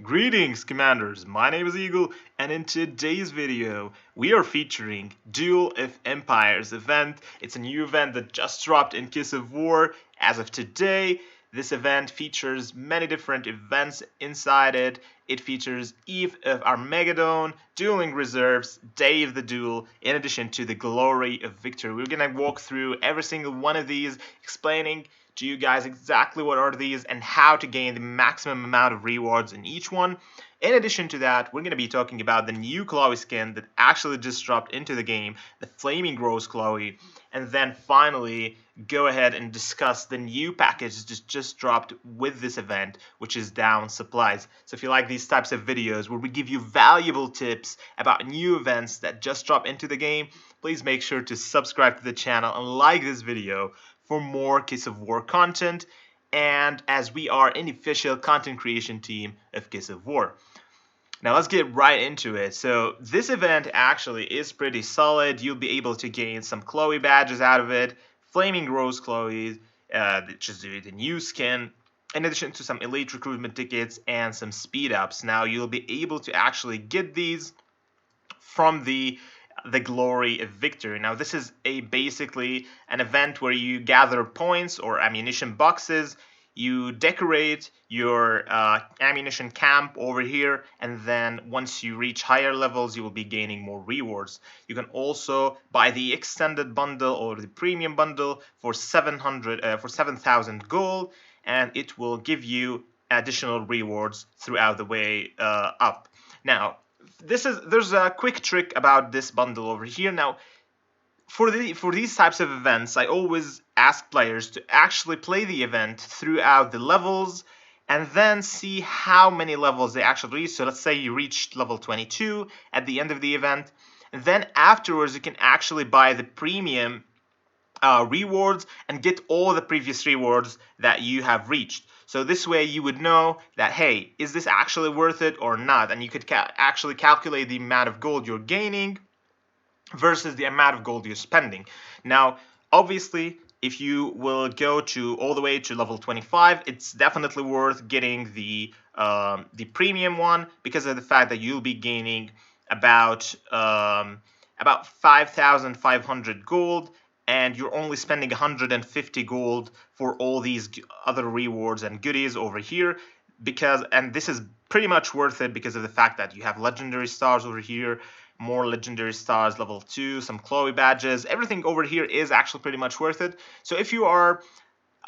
Greetings, Commanders! My name is Eagle, and in today's video, we are featuring Duel of Empires Event. It's a new event that just dropped in Kiss of War as of today. This event features many different events inside it. It features Eve of Armageddon, Dueling Reserves, Day of the Duel, in addition to the Glory of Victory. We're gonna walk through every single one of these, explaining to you guys exactly what are these and how to gain the maximum amount of rewards in each one. In addition to that, we're going to be talking about the new Chloe skin that actually just dropped into the game, the Flaming Rose Chloe, and then finally go ahead and discuss the new package that just dropped with this event, which is Down Supplies. So if you like these types of videos where we give you valuable tips about new events that just drop into the game, please make sure to subscribe to the channel and like this video for more Kiss of War content, and as we are an official content creation team of Kiss of War. Now let's get right into it. So this event actually is pretty solid. You'll be able to gain some Chloe badges out of it, Flaming Rose Chloe, which is the new skin, in addition to some elite recruitment tickets and some speed ups. Now you'll be able to actually get these from the Glory of Victory. Now this is basically an event where you gather points or ammunition boxes, you decorate your ammunition camp over here, and then once you reach higher levels you will be gaining more rewards. You can also buy the extended bundle or the premium bundle for 7,000 gold, and it will give you additional rewards throughout the way up. Now there's a quick trick about this bundle over here. Now for these types of events, I always ask players to actually play the event throughout the levels and then see how many levels they actually reach. So let's say you reached level 22 at the end of the event, and then afterwards you can actually buy the premium rewards and get all the previous rewards that you have reached. So this way you would know that, hey, is this actually worth it or not? And you could actually calculate the amount of gold you're gaining versus the amount of gold you're spending. Now, obviously, if you will go all the way to level 25, it's definitely worth getting the premium one because of the fact that you'll be gaining about 5,500 gold, and you're only spending 150 gold for all these other rewards and goodies over here, and this is pretty much worth it because of the fact that you have legendary stars over here, more legendary stars, level 2, some Chloe badges. Everything over here is actually pretty much worth it. So if you are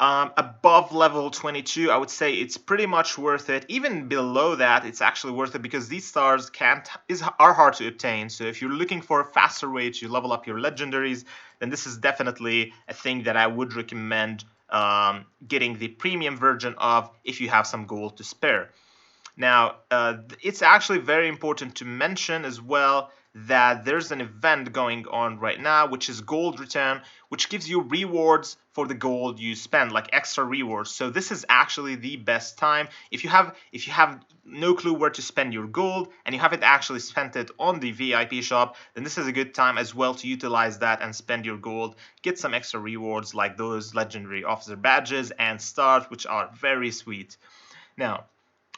above level 22, I would say it's pretty much worth it. Even below that, it's actually worth it because these stars are hard to obtain. So if you're looking for a faster way to level up your legendaries, then this is definitely a thing that I would recommend getting the premium version of if you have some gold to spare. Now, it's actually very important to mention as well that there's an event going on right now, which is Gold Return, which gives you rewards for the gold you spend, like extra rewards. So this is actually the best time. If you have no clue where to spend your gold and you haven't actually spent it on the VIP shop, then this is a good time as well to utilize that and spend your gold, get some extra rewards like those legendary officer badges and stars, which are very sweet. Now,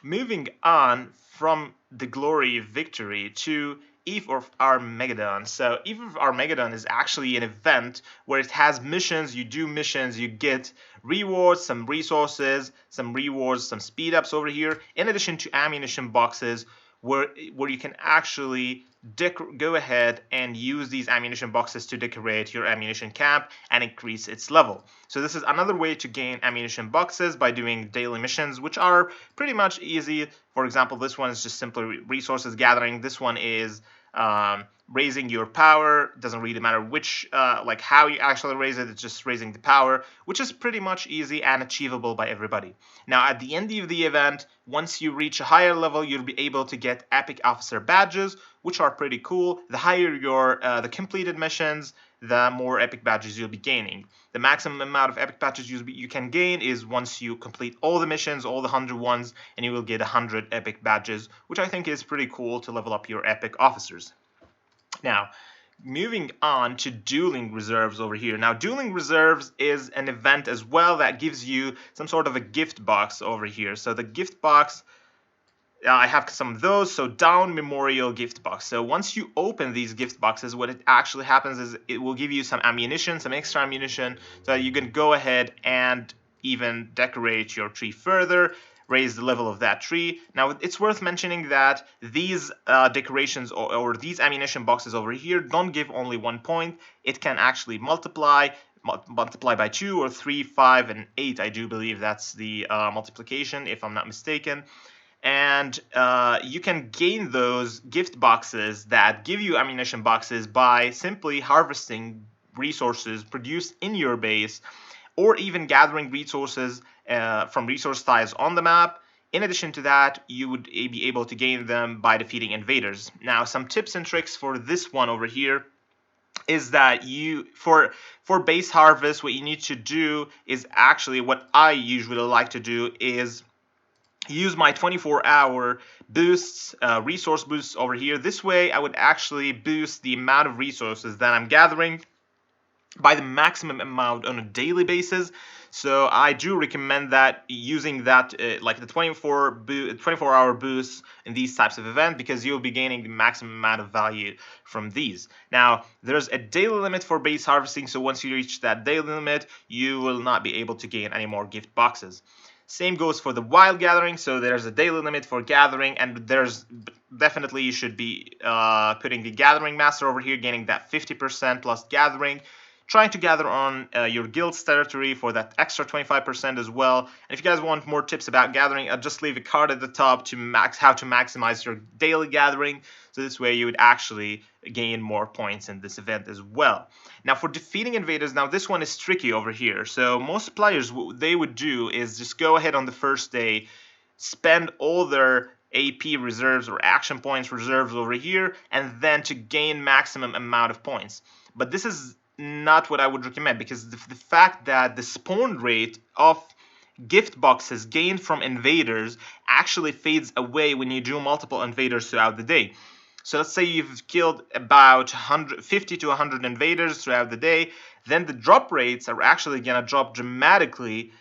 moving on from the Glory of Victory to Eve of Armageddon. So Eve of Armageddon is actually an event where it has missions. You do missions, you get rewards, some resources, some rewards, some speed ups over here, in addition to ammunition boxes where you can actually go ahead and use these ammunition boxes to decorate your ammunition camp and increase its level. So this is another way to gain ammunition boxes by doing daily missions, which are pretty much easy. For example, this one is just simply resources gathering. This one is raising your power. Doesn't really matter which like how you actually raise it, it's just raising the power, which is pretty much easy and achievable by everybody. Now at the end of the event, once you reach a higher level, you'll be able to get epic officer badges, which are pretty cool. The higher your the completed missions, the more epic badges you'll be gaining. The maximum amount of epic badges you can gain is once you complete all the missions, all the 100 ones, and you will get 100 epic badges, which I think is pretty cool to level up your epic officers. Now, moving on to Dueling Reserves over here. Now, Dueling Reserves is an event as well that gives you some sort of a gift box over here. So the gift box I have some of those. So down memorial gift box. So once you open these gift boxes, what it actually happens is it will give you some ammunition, some extra ammunition, so that you can go ahead and even decorate your tree further, raise the level of that tree. Now it's worth mentioning that these decorations or these ammunition boxes over here don't give only 1 point. It can actually multiply by 2 or 3, 5, and 8. I do believe that's the multiplication, if I'm not mistaken. And you can gain those gift boxes that give you ammunition boxes by simply harvesting resources produced in your base, or even gathering resources from resource tiles on the map. In addition to that, you would be able to gain them by defeating invaders. Now, some tips and tricks for this one over here is that for base harvest, what you need to do is actually what I usually like to do is use my 24-hour boosts, resource boosts over here. This way I would actually boost the amount of resources that I'm gathering by the maximum amount on a daily basis. So I do recommend that using that like the 24-hour boost in these types of events, because you'll be gaining the maximum amount of value from these. Now there's a daily limit for base harvesting, so once you reach that daily limit, you will not be able to gain any more gift boxes. Same goes for the wild gathering, so there's a daily limit for gathering, and there's definitely you should be putting the gathering master over here, gaining that 50% plus gathering, trying to gather on your guild's territory for that extra 25% as well. And if you guys want more tips about gathering, I'll just leave a card at the top to how to maximize your daily gathering, so this way you would actually gain more points in this event as well. Now for defeating invaders, now this one is tricky over here. So most players, what they would do is just go ahead on the first day, spend all their AP reserves or action points reserves over here, and then to gain maximum amount of points. But this is not what I would recommend, because the fact that the spawn rate of gift boxes gained from invaders actually fades away when you do multiple invaders throughout the day. So let's say you've killed about 50 to 100 invaders throughout the day, then the drop rates are actually going to drop dramatically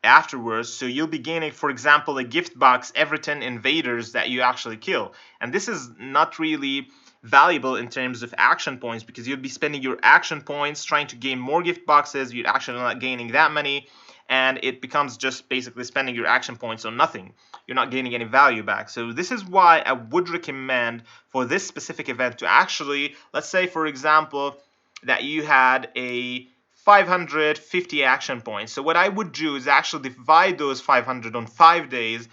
afterwards. So you'll be gaining, for example, a gift box every 10 invaders that you actually kill. And this is not really valuable in terms of action points, because you'll be spending your action points trying to gain more gift boxes. You're actually not gaining that many, and it becomes just basically spending your action points on nothing. You're not gaining any value back. So this is why I would recommend for this specific event to actually, let's say for example that you had a 550 action points. So what I would do is actually divide those 500 on 5 days.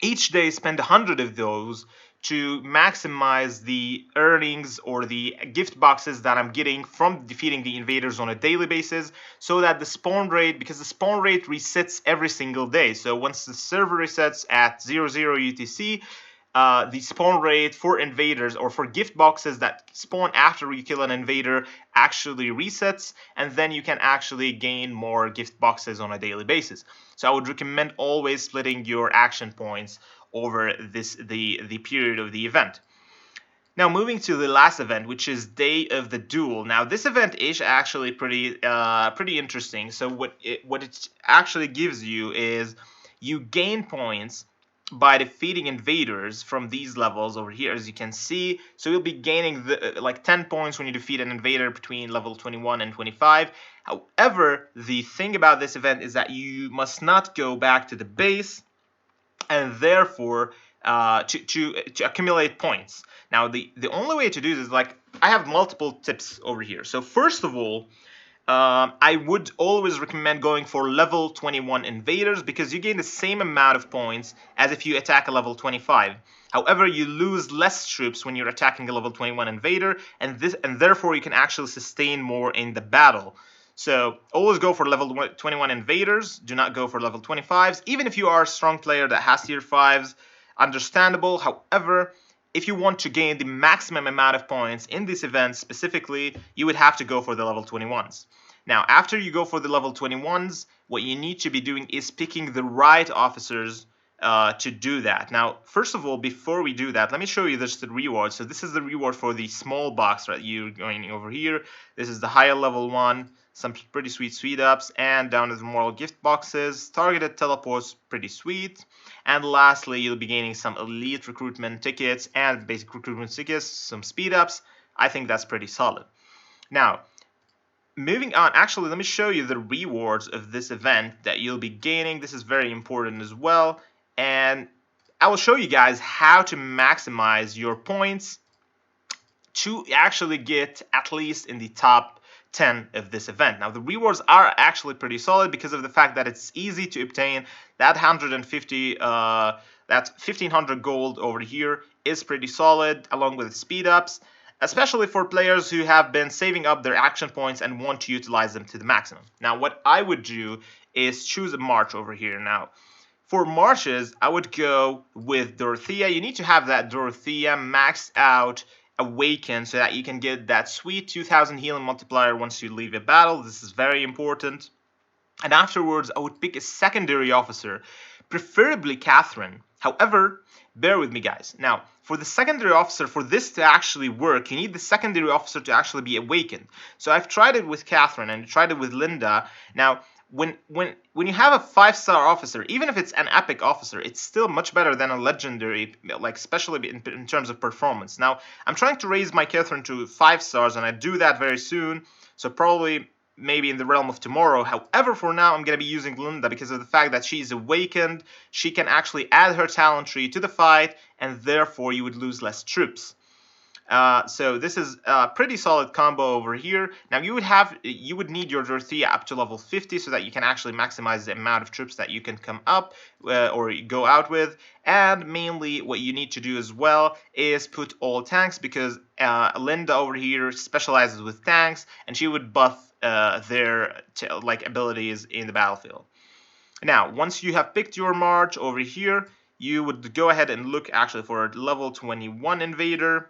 Each day spend 100 of those to maximize the earnings or the gift boxes that I'm getting from defeating the invaders on a daily basis, so that the spawn rate, because the spawn rate resets every single day. So once the server resets at 00 UTC, the spawn rate for invaders or for gift boxes that spawn after you kill an invader actually resets, and then you can actually gain more gift boxes on a daily basis. So I would recommend always splitting your action points over the period of the event. Now moving to the last event, which is Day of the Duel. Now this event is actually pretty interesting. So what it actually gives you is you gain points by defeating invaders from these levels over here, as you can see. So you'll be gaining like 10 points when you defeat an invader between level 21 and 25. However, the thing about this event is that you must not go back to the base, and therefore to accumulate points. Now the only way to do this is, like, I have multiple tips over here. So first of all, I would always recommend going for level 21 invaders, because you gain the same amount of points as if you attack a level 25. However, you lose less troops when you're attacking a level 21 invader, and therefore you can actually sustain more in the battle. So always go for level 21 invaders. Do not go for level 25s. Even if you are a strong player that has tier 5s, understandable. However, if you want to gain the maximum amount of points in this event specifically, you would have to go for the level 21s. Now, after you go for the level 21s, what you need to be doing is picking the right officers to do that. Now, first of all, before we do that, let me show you this the reward. So this is the reward for the small box, right? You're going over here. This is the higher level one. Some pretty sweet ups, and down to the moral gift boxes, targeted teleports, pretty sweet. And lastly, you'll be gaining some elite recruitment tickets and basic recruitment tickets, some speed ups. I think that's pretty solid. Now, moving on, actually, let me show you the rewards of this event that you'll be gaining. This is very important as well. And I will show you guys how to maximize your points to actually get at least in the top 10 of this event. Now, the rewards are actually pretty solid because of the fact that it's easy to obtain. That 150, that 1500 gold over here is pretty solid, along with speed ups, especially for players who have been saving up their action points and want to utilize them to the maximum. Now, what I would do is choose a march over here. Now, for marches, I would go with Dorothea. You need to have that Dorothea maxed out, awakened, so that you can get that sweet 2000 healing multiplier once you leave a battle. This is very important. And afterwards, I would pick a secondary officer, preferably Catherine. However, bear with me, guys. Now, for the secondary officer, for this to actually work, you need the secondary officer to actually be awakened. So I've tried it with Catherine and tried it with Linda. Now, when you have a 5-star officer, even if it's an epic officer, it's still much better than a legendary, like especially in terms of performance. Now, I'm trying to raise my Catherine to 5 stars, and I do that very soon. So probably maybe in the realm of tomorrow. However, for now, I'm going to be using Linda because of the fact that she's awakened. She can actually add her talent tree to the fight, and therefore you would lose less troops. So this is a pretty solid combo over here. Now you would need your Dorothea up to level 50 so that you can actually maximize the amount of troops that you can come up or go out with. And mainly what you need to do as well is put all tanks, because Linda over here specializes with tanks, and she would buff their abilities in the battlefield. Now, once you have picked your march over here, you would go ahead and look actually for a level 21 invader.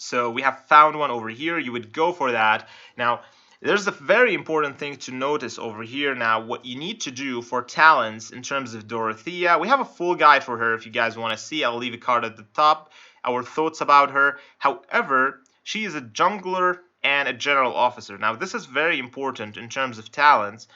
So we have found one over here. You would go for that. Now, there's a very important thing to notice over here. Now, what you need to do for talents in terms of Dorothea, we have a full guide for her if you guys want to see. I'll leave a card at the top, our thoughts about her. However, she is a jungler and a general officer. Now, this is very important in terms of talents.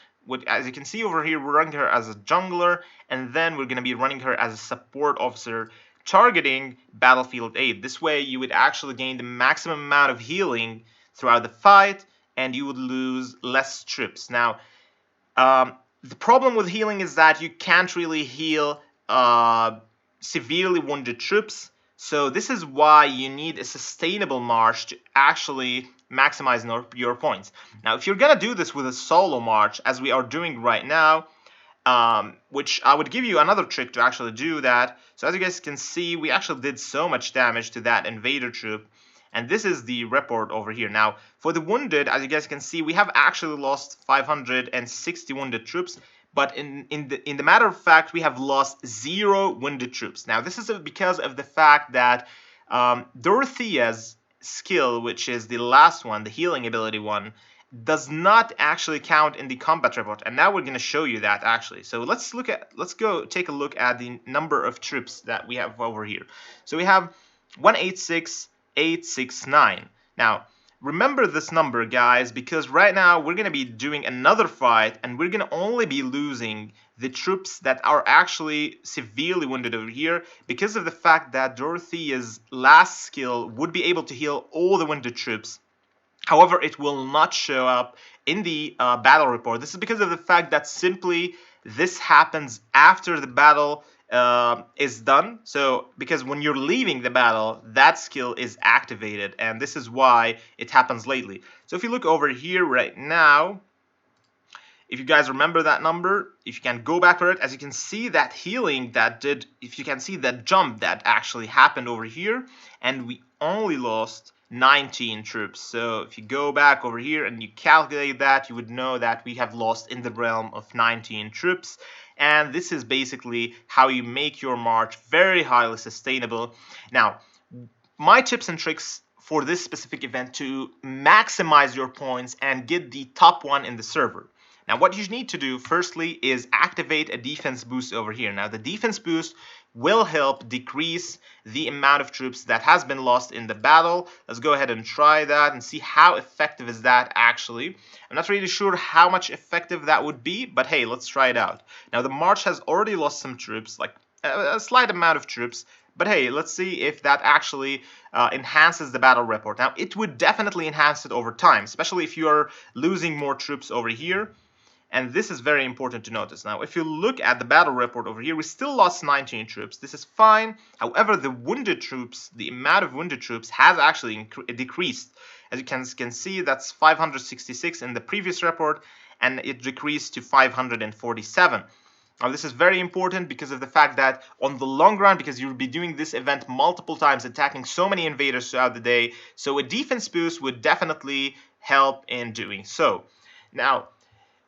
As you can see over here, we're running her as a jungler, and then we're going to be running her as a support officer, targeting battlefield aid. This way you would actually gain the maximum amount of healing throughout the fight, and you would lose less troops. Now, the problem with healing is that you can't really heal severely wounded troops. So this is why you need a sustainable march to actually maximize your points. Now, if you're gonna do this with a solo march, as we are doing right now, which I would give you another trick to actually do that. So as you guys can see, we actually did so much damage to that invader troop, and this is the report over here. Now, for the wounded, as you guys can see, we have actually lost 560 wounded troops, but in the matter of fact, we have lost 0 wounded troops. Now, this is because of the fact that Dorothea's skill, which is the last one, the healing ability one, does not actually count in the combat report, and now we're going to show you that actually. So let's go take a look at the number of troops that we have over here. So we have 186,869. Now remember this number, guys, because right now we're going to be doing another fight, and we're going to only be losing the troops that are actually severely wounded over here, because of the fact that Dorothea's last skill would be able to heal all the wounded troops. However, it will not show up in the battle report. This is because of the fact that simply this happens after the battle is done. So because when you're leaving the battle, that skill is activated, and this is why it happens lately. So if you look over here right now, if you guys remember that number, if you can go back for it, as you can see that healing that did, if you can see that jump that actually happened over here, and we only lost 19 troops. So if you go back over here and you calculate that, you would know that we have lost in the realm of 19 troops. And this is basically how you make your march very highly sustainable. Now, my tips and tricks for this specific event to maximize your points and get the top one in the server. Now what you need to do firstly is activate a defense boost over here. Now the defense boost will help decrease the amount of troops that has been lost in the battle. Let's go ahead and try that and see how effective is that actually. I'm not really sure how much effective that would be, but hey, let's try it out. Now the march has already lost some troops, like a slight amount of troops, but hey, let's see if that actually enhances the battle report. Now it would definitely enhance it over time, especially if you're losing more troops over here. And this is very important to notice. Now, if you look at the battle report over here, we still lost 19 troops. This is fine. However, the wounded troops, the amount of wounded troops has actually decreased. As you can see, that's 566 in the previous report, and it decreased to 547. Now, this is very important because of the fact that on the long run, because you'll be doing this event multiple times, attacking so many invaders throughout the day, so a defense boost would definitely help in doing so. Now,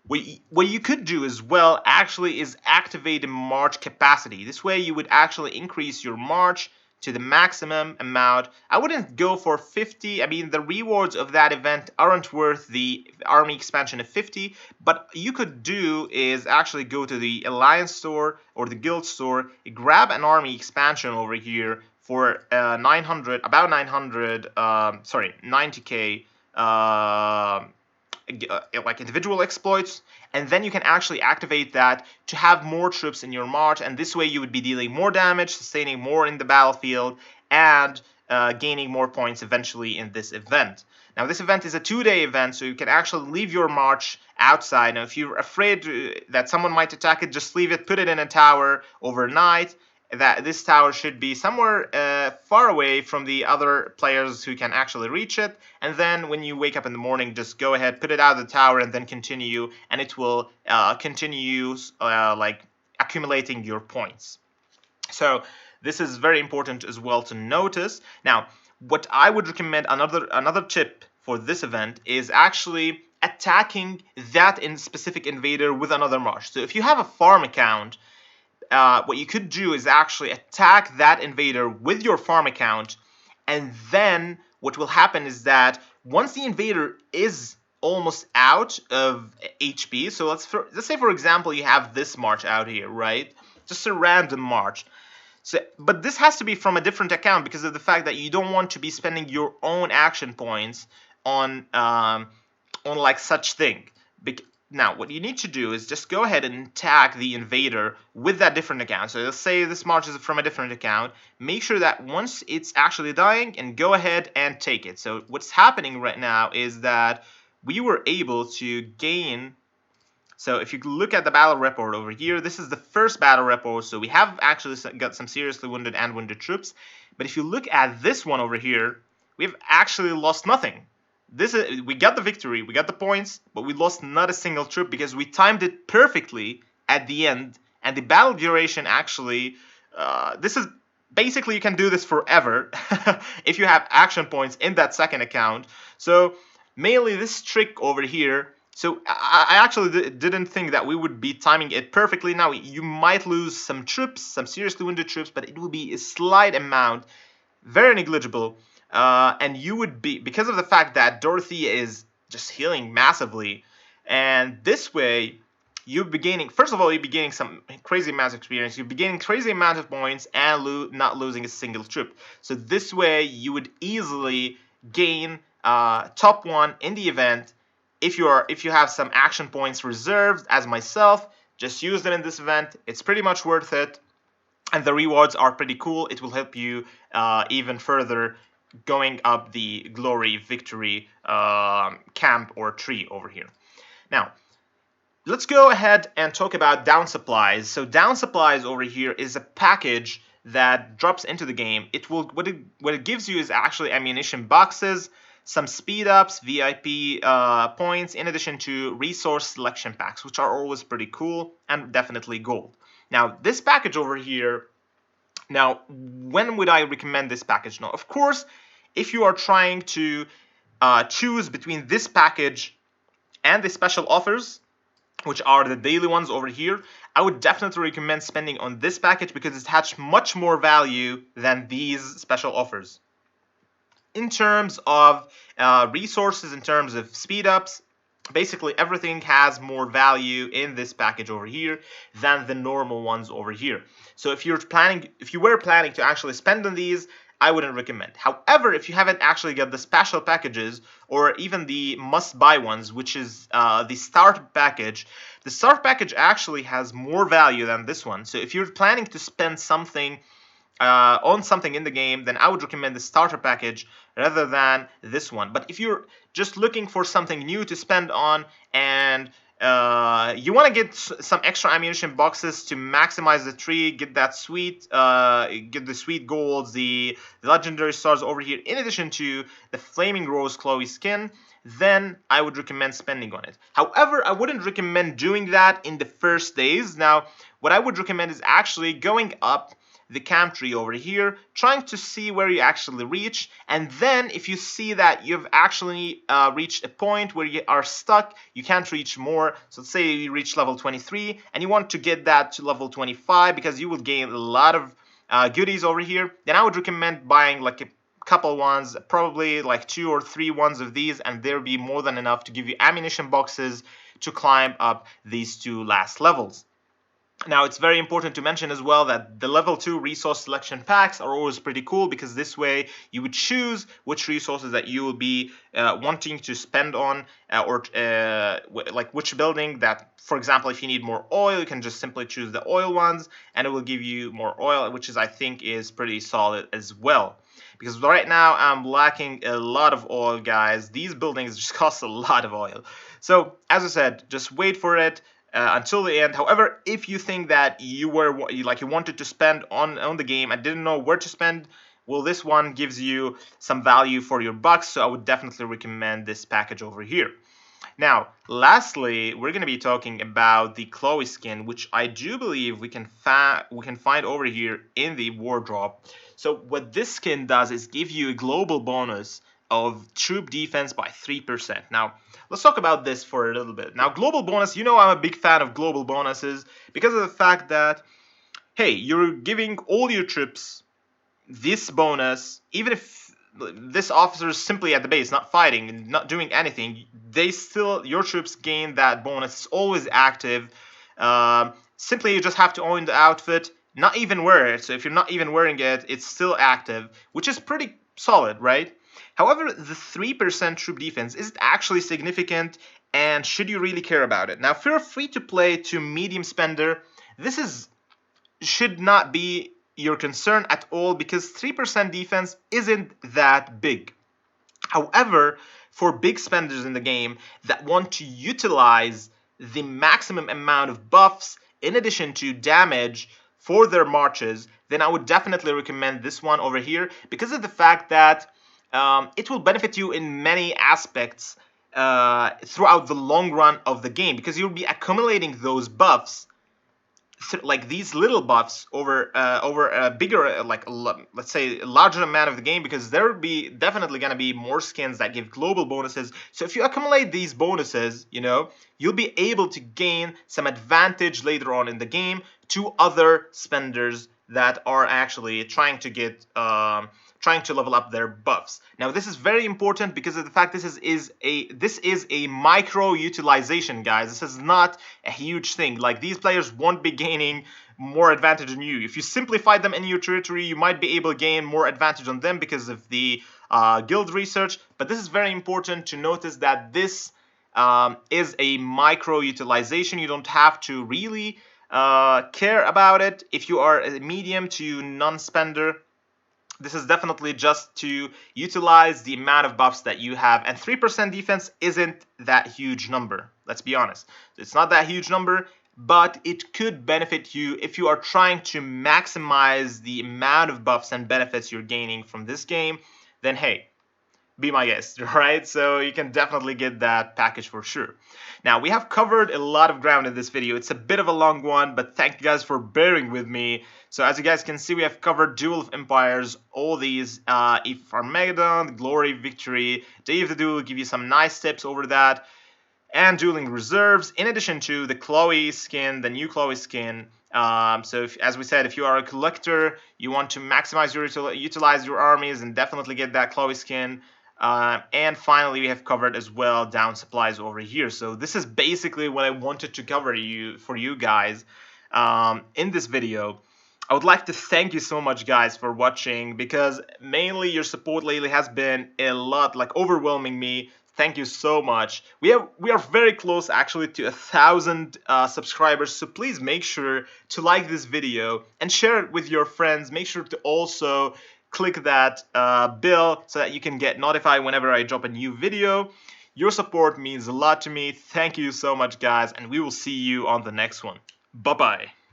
what you could do as well actually is activate a march capacity. This way you would actually increase your march to the maximum amount. I wouldn't go for 50. I mean, the rewards of that event aren't worth the army expansion of 50, but you could do is actually go to the alliance store or the guild store, grab an army expansion over here for 900, about 900, 90k like individual exploits, and then you can actually activate that to have more troops in your march, and this way you would be dealing more damage, sustaining more in the battlefield, and gaining more points eventually in this event. Now this event is a 2-day event, so you can actually leave your march outside. Now if you're afraid that someone might attack it, just leave it, put it in a tower overnight. That this tower should be somewhere far away from the other players who can actually reach it, and then when you wake up in the morning, just go ahead, put it out of the tower, and then continue, and it will continue like accumulating your points. So this is very important as well to notice. Now what I would recommend, another tip for this event, is actually attacking that specific invader with another march. So if you have a farm account, what you could do is actually attack that invader with your farm account, and then what will happen is that once the invader is almost out of HP, so let's say for example you have this march out here, right? Just a random march. So, but this has to be from a different account because of the fact that you don't want to be spending your own action points on like such thing. Now, what you need to do is just go ahead and attack the invader with that different account. So let's say this march is from a different account. Make sure that once it's actually dying, and go ahead and take it. So what's happening right now is that we were able to gain. So if you look at the battle report over here, this is the first battle report. So we have actually got some seriously wounded and wounded troops. But if you look at this one over here, we've actually lost nothing. We got the victory, we got the points, but we lost not a single troop because we timed it perfectly at the end, and the battle duration actually, this is basically, you can do this forever if you have action points in that second account. So mainly this trick over here, so I actually didn't think that we would be timing it perfectly. Now you might lose some troops, some seriously wounded troops, but it will be a slight amount, very negligible. And you would be, because of the fact that Dorothy is just healing massively, and this way you'll be gaining, first of all, you'll be gaining some crazy amount of experience, you'll be gaining crazy amount of points, and not losing a single troop. So this way you would easily gain top 1 in the event. If you have some action points reserved, as myself, just use them in this event. It's pretty much worth it, and the rewards are pretty cool. It will help you even further going up the glory victory camp or tree over here. Now let's go ahead and talk about down supplies. So down supplies over here is a package that drops into the game. It will what it gives you is actually ammunition boxes, some speed ups, VIP points, in addition to resource selection packs, which are always pretty cool, and definitely gold. Now this package over here, now when would I recommend this package? Now of course, if you are trying to choose between this package and the special offers, which are the daily ones over here, I would definitely recommend spending on this package because it has much more value than these special offers. In terms of resources, in terms of speed ups, basically everything has more value in this package over here than the normal ones over here. So if you were planning to actually spend on these, I wouldn't recommend. However, if you haven't actually got the special packages or even the must-buy ones, which is the start package, the start package actually has more value than this one. So if you're planning to spend something on something in the game, then I would recommend the starter package rather than this one. But if you're just looking for something new to spend on and you want to get some extra ammunition boxes to maximize the tree, get that sweet, get the sweet golds, the legendary stars over here, in addition to the Flaming Rose Chloe skin, then I would recommend spending on it. However, I wouldn't recommend doing that in the first days. Now, what I would recommend is actually going up the camp tree over here, trying to see where you actually reach, and then if you see that you've actually reached a point where you are stuck, you can't reach more. So let's say you reach level 23 and you want to get that to level 25 because you will gain a lot of goodies over here, then I would recommend buying like a couple ones, probably like 2 or 3 ones of these, and there'll be more than enough to give you ammunition boxes to climb up these 2 last levels. Now, it's very important to mention as well that the level 2 resource selection packs are always pretty cool, because this way you would choose which resources that you will be wanting to spend on, or like which building that, for example, if you need more oil, you can just simply choose the oil ones and it will give you more oil, which is, I think, is pretty solid as well. Because right now I'm lacking a lot of oil, guys. These buildings just cost a lot of oil. So as I said, just wait for it until the end. However, if you think that you wanted to spend on the game and didn't know where to spend, well, this one gives you some value for your bucks, so I would definitely recommend this package over here. Now, lastly, we're going to be talking about the Chloe skin, which I do believe we can find over here in the wardrobe. So what this skin does is give you a global bonus of troop defense by 3%. Now, let's talk about this for a little bit. Now, global bonus, you know I'm a big fan of global bonuses because of the fact that, hey, you're giving all your troops this bonus, even if this officer is simply at the base, not fighting and not doing anything, your troops gain that bonus. It's always active. Simply, you just have to own the outfit, not even wear it. So if you're not even wearing it, it's still active, which is pretty solid, right? However, the 3% troop defense isn't actually significant, and should you really care about it? Now, if you're free to play to medium spender, this should not be your concern at all, because 3% defense isn't that big. However, for big spenders in the game that want to utilize the maximum amount of buffs in addition to damage for their marches, then I would definitely recommend this one over here, because of the fact that it will benefit you in many aspects throughout the long run of the game, because you'll be accumulating those buffs, like these little buffs, over a bigger, let's say a larger amount of the game, because there will be definitely going to be more skins that give global bonuses. So if you accumulate these bonuses, you'll be able to gain some advantage later on in the game to other spenders that are actually trying to level up their buffs. Now, this is very important because of the fact this is a micro utilization, guys. This is not a huge thing. Like, these players won't be gaining more advantage than you. If you simplify them in your territory, you might be able to gain more advantage on them because of the guild research. But this is very important to notice that this is a micro utilization. You don't have to really care about it if you are a medium to non-spender. This is definitely just to utilize the amount of buffs that you have. And 3% defense isn't that huge number. Let's be honest. It's not that huge number, but it could benefit you if you are trying to maximize the amount of buffs and benefits you're gaining from this game. Then, hey, be my guest, right? So you can definitely get that package for sure. Now, we have covered a lot of ground in this video. It's a bit of a long one, but thank you guys for bearing with me. So as you guys can see, we have covered Duel of Empires, all these, Even of Armageddon, Glory, Victory, Day of the Duel will give you some nice tips over that, and Dueling Reserves, in addition to the Chloe skin, the new Chloe skin. So as we said, if you are a collector, you want to maximize utilize your armies, and definitely get that Chloe skin. And finally, we have covered as well down supplies over here. So this is basically what I wanted to cover for you guys in this video. I would like to thank you so much, guys, for watching, because mainly your support lately has been a lot, like overwhelming me. Thank you so much. We are very close actually to 1,000 subscribers, so please make sure to like this video and share it with your friends. Make sure to also click that bell so that you can get notified whenever I drop a new video. Your support means a lot to me. Thank you so much, guys, and we will see you on the next one. Bye bye.